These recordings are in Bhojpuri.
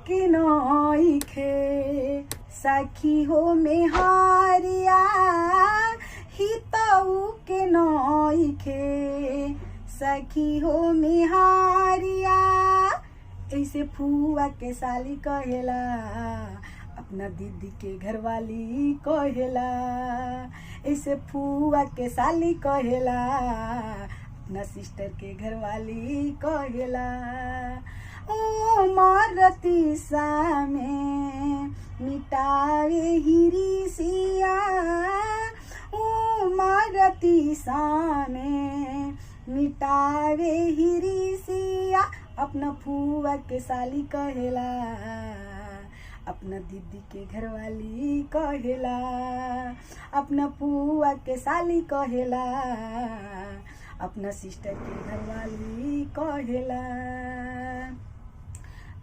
के नइखे सखी हो मेहरिया हितऊ के नइखे सखी हो मेहरिया। ऐसे फुआ के साली कहेला अपना दीदी के घरवाली कहेला। ऐसे फुआ के साली कहेला अपना सिस्टर के घरवाली कहेला। ओ मारती में मिटावे हिरिसिया। ओ मारती में मिटावे हिरिसिया। अपना फुआ के साली कहेला अपना दीदी के घरवाली कहेला। अपना फुआ के साली कहेला अपना सिस्टर के घरवाली कहेला।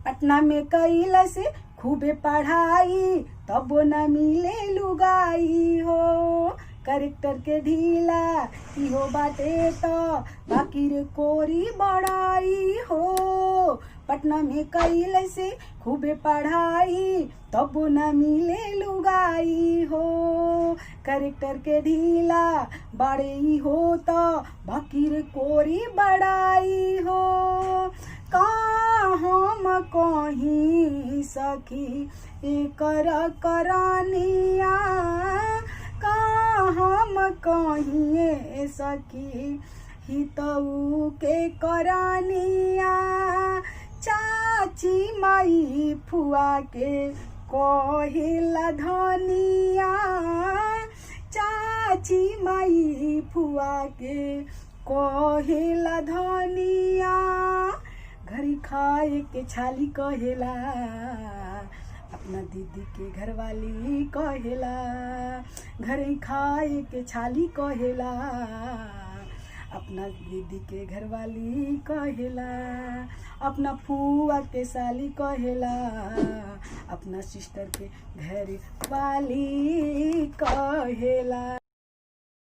पटना में कैला से खूबे पढ़ाई तबो न मिले लुगाई हो। करेक्टर के ढीला इहो बाटे तो बाकी रे कोरी बड़ाई हो। पटना में कैला से खूबे पढ़ाई तबो न मिले लुगाई हो। करेक्टर के ढीला बड़े ही हो तो बाकी रे कोरी बड़ाई हो। हम कहीं सखी एकर करानिया। हम कहीं सखी हितऊ के करानिया। चाची माई फुआ के कहेला धनिया। चाची माई फुआ के कहेला धनिया। घरी खाए के छाली कहेला अपना दीदी के घरवाली कहेला। घरे खाए के छाली कहेला अपना दीदी के घरवाली कहेला। अपना फुआ के साली कहेला अपना सिस्टर के घरवाली कहेला।